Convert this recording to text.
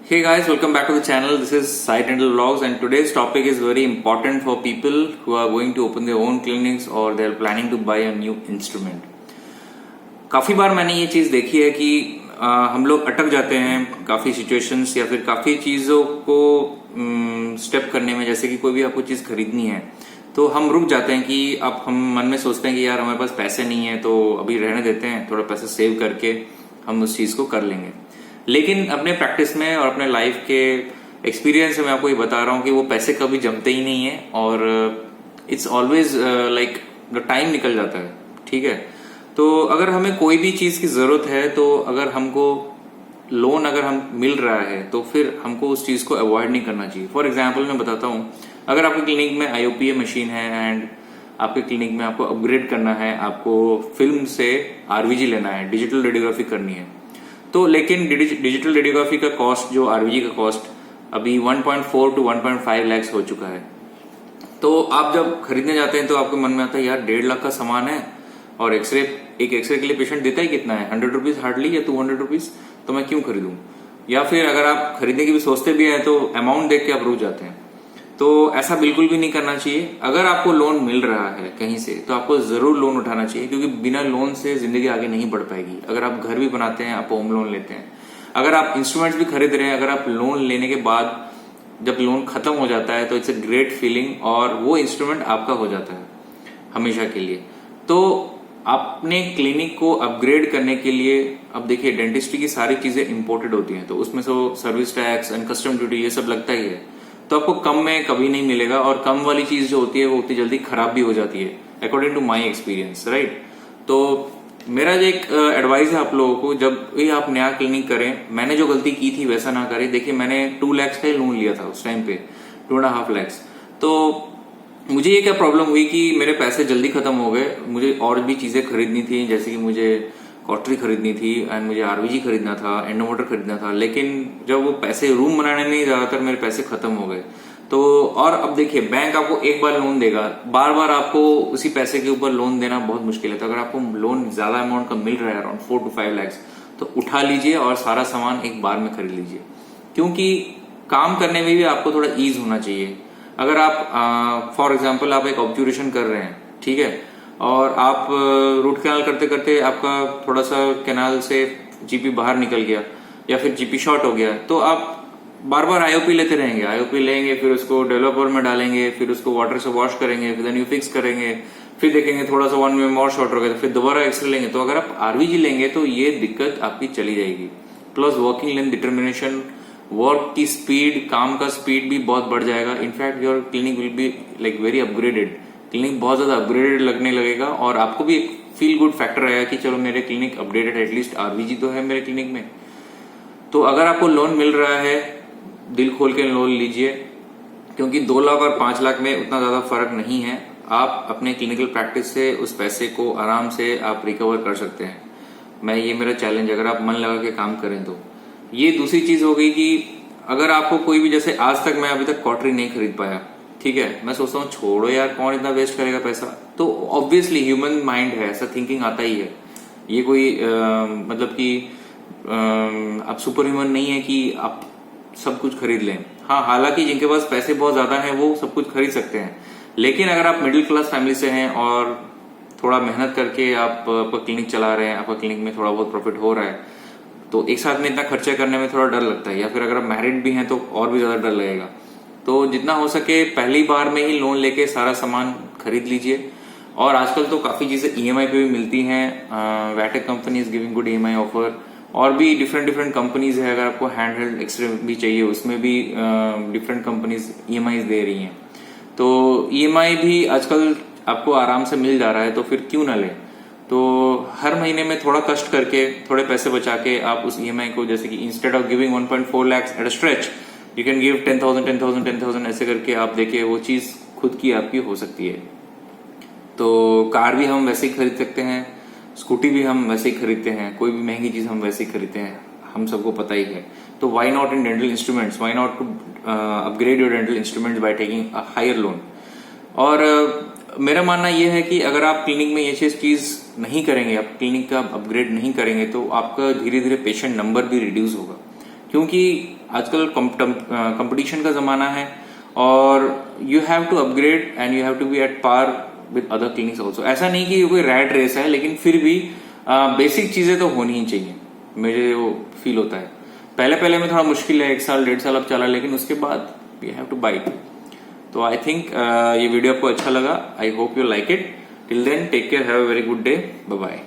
Hey guys, welcome back to the channel. This is Sai Dental Vlogs and today's topic is very important for people who are going to open their own clinics or they are planning to buy a new instrument. काफ़ी बार मैंने ये चीज़ देखी है कि हम लोग अटक जाते हैं काफ़ी सिचुएशंस या फिर काफ़ी चीज़ों को स्टेप करने में। जैसे कि कोई भी आपको चीज़ खरीदनी है तो हम रुक जाते हैं कि अब हम मन में सोचते हैं कि यार हमारे पास पैसे नहीं है तो अभी रहने देते हैं, थोड़ा पैसा सेव करके हम उस चीज़ को कर लेंगे। लेकिन अपने प्रैक्टिस में और अपने लाइफ के एक्सपीरियंस से मैं आपको ये बता रहा हूँ कि वो पैसे कभी जमते ही नहीं है और it's always like the time निकल जाता है। ठीक है, तो अगर हमें कोई भी चीज़ की ज़रूरत है तो अगर हमको लोन अगर हम मिल रहा है तो फिर हमको उस चीज़ को अवॉइड नहीं करना चाहिए। फॉर एग्जाम्पल मैं बताता हूँ, अगर आपके क्लिनिक में IOPA मशीन है एंड आपके क्लिनिक में आपको अपग्रेड करना है, आपको फिल्म से RVG लेना है, डिजिटल रेडियोग्राफी करनी है, तो लेकिन डिजिटल रेडियोग्राफी का कॉस्ट जो RVG का कॉस्ट अभी 1.4 to 1.5 लाख हो चुका है। तो आप जब खरीदने जाते हैं तो आपके मन में आता है यार 1.5 लाख का सामान है और एक एक्सरे के लिए पेशेंट देता ही कितना है, 100 रुपीज हार्डली या 200 रुपीज, तो मैं क्यों खरीदूं। या फिर अगर आप खरीदने की भी सोचते भी हैं तो अमाउंट देख के आप रुक जाते हैं। तो ऐसा बिल्कुल भी नहीं करना चाहिए। अगर आपको लोन मिल रहा है कहीं से तो आपको जरूर लोन उठाना चाहिए, क्योंकि बिना लोन से जिंदगी आगे नहीं बढ़ पाएगी। अगर आप घर भी बनाते हैं, आप होम लोन लेते हैं, अगर आप इंस्ट्रूमेंट्स भी खरीद रहे हैं, अगर आप लोन लेने के बाद जब लोन खत्म हो जाता है तो इट्स अ ग्रेट फीलिंग और वो इंस्ट्रूमेंट आपका हो जाता है हमेशा के लिए। तो अपने क्लिनिक को अपग्रेड करने के लिए, अब देखिए डेंटिस्ट्री की सारी चीजें इंपोर्टेड होती हैं तो उसमें से service tax and custom duty ये सब लगता ही है, तो आपको कम में कभी नहीं मिलेगा और कम वाली चीज जो होती है वो उतनी जल्दी खराब भी हो जाती है, according to my experience, right. तो मेरा जो एक एडवाइस है आप लोगों को, जब भी आप नया क्लिनिक करें, मैंने जो गलती की थी वैसा ना करें। देखिए मैंने 2 लाख का ही लोन लिया था उस टाइम पे, 2.5 लाख। तो मुझे ये क्या प्रॉब्लम हुई कि मेरे पैसे जल्दी खत्म हो गए, मुझे और भी चीजें खरीदनी थी, जैसे कि मुझे कॉटरी खरीदनी थी एंड मुझे RVG खरीदना था, एंडोमोटर खरीदना था, लेकिन जब वो पैसे रूम बनाने में ज्यादातर मेरे पैसे खत्म हो गए। तो और अब देखिए बैंक आपको एक बार लोन देगा, बार बार आपको उसी पैसे के ऊपर लोन देना बहुत मुश्किल है। तो अगर आपको लोन ज्यादा अमाउंट का मिल रहा है अराउंड 4 to 5 लाख, तो उठा लीजिए और सारा सामान एक बार में खरीद लीजिए, क्योंकि काम करने में भी आपको थोड़ा ईज होना चाहिए। अगर आप फॉर एग्जाम्पल आप एक ऑब्जर्वेशन कर रहे हैं, ठीक है, और आप रूट कैनाल करते करते आपका थोड़ा सा कैनाल से GP बाहर निकल गया या फिर GP शॉर्ट हो गया, तो आप बार बार IOP लेते रहेंगे, IOP लेंगे, फिर उसको डेवलपर में डालेंगे, फिर उसको वाटर से वॉश करेंगे, फिर देन यू फिक्स करेंगे, फिर देखेंगे थोड़ा सा 1 mm और शॉर्ट हो गया तो फिर दोबारा एक्सरे लेंगे। तो अगर आप RVG लेंगे तो ये दिक्कत आपकी चली जाएगी। Plus working length, determination, work की स्पीड, काम का स्पीड भी बहुत बढ़ जाएगा। In fact your clinic will be like very upgraded, clinic बहुत ज्यादा अपग्रेडेड लगने लगेगा और आपको भी एक फील गुड फैक्टर आएगा कि चलो मेरे क्लिनिक अपडेटेड, एटलीस्ट RVG तो है मेरे क्लिनिक में। तो अगर आपको लोन मिल रहा है, दिल खोल के लोन लीजिए, क्योंकि 2 लाख और 5 लाख में उतना ज्यादा फर्क नहीं है। आप अपने क्लिनिकल प्रैक्टिस से उस पैसे को आराम से आप रिकवर कर सकते हैं। ये मेरा चैलेंज, अगर आप मन लगा के काम करें तो। ये दूसरी चीज हो गई कि अगर आपको कोई भी, जैसे आज तक मैं अभी तक कॉटरी नहीं खरीद पाया, ठीक है, मैं सोचता हूँ छोड़ो यार, कौन इतना वेस्ट करेगा पैसा। तो ऑब्वियसली ह्यूमन माइंड है, ऐसा थिंकिंग आता ही है। ये कोई मतलब कि आप सुपर ह्यूमन नहीं है कि आप सब कुछ खरीद लें। हाँ, हालांकि जिनके पास पैसे बहुत ज्यादा हैं वो सब कुछ खरीद सकते हैं, लेकिन अगर आप मिडिल क्लास फैमिली से हैं और थोड़ा मेहनत करके आप आपका क्लिनिक चला रहे हैं, आपका क्लिनिक में थोड़ा बहुत प्रॉफिट हो रहा है, तो एक साथ में इतना खर्चा करने में थोड़ा डर लगता है। या फिर अगर आप मैरिड भी हैं तो और भी ज्यादा डर लगेगा। तो जितना हो सके पहली बार में ही लोन लेके सारा सामान खरीद लीजिए। और आजकल तो काफी चीजें EMI पे भी मिलती हैं। Vtech company is giving good EMI offer, और भी डिफरेंट कंपनीज है। अगर आपको हैंड हेल्ड एक्सरे भी चाहिए उसमें भी डिफरेंट कंपनीज EMI दे रही हैं। तो EMI भी आजकल आपको आराम से मिल जा रहा है, तो फिर क्यों ना लें। तो हर महीने में थोड़ा कष्ट करके, थोड़े पैसे बचा के आप उस EMI को, जैसे कि instead of giving 1.4 lakh at a stretch, you can give 10,000 ऐसे करके आप देखिए वो चीज खुद की आपकी हो सकती है। तो कार भी हम वैसे ही खरीद सकते हैं, स्कूटी भी हम वैसे ही खरीदते हैं, कोई भी महंगी चीज हम वैसे ही खरीदते हैं, हम सबको पता ही है। तो why not in dental instruments, why not to upgrade your dental instruments by taking a higher loan. और मेरा मानना यह है कि अगर आप क्लिनिक में ये चीज नहीं करेंगे, आप क्लिनिक का अपग्रेड नहीं करेंगे, तो आपका धीरे धीरे पेशेंट नंबर भी रिड्यूस होगा। क्योंकि आजकल कंपटीशन का जमाना है और you have to upgrade and you have to be at par with other clinics also. ऐसा नहीं कि ये कोई रैट रेस है, लेकिन फिर भी बेसिक चीजें तो होनी ही चाहिए, मुझे वो फील होता है। पहले पहले में थोड़ा मुश्किल है, 1 साल 1.5 साल अब चला, लेकिन उसके बाद वी हैव टू बाइट। तो आई थिंक ये वीडियो आपको अच्छा लगा, I hope you like it. Till then take care, have a very good day, bye bye.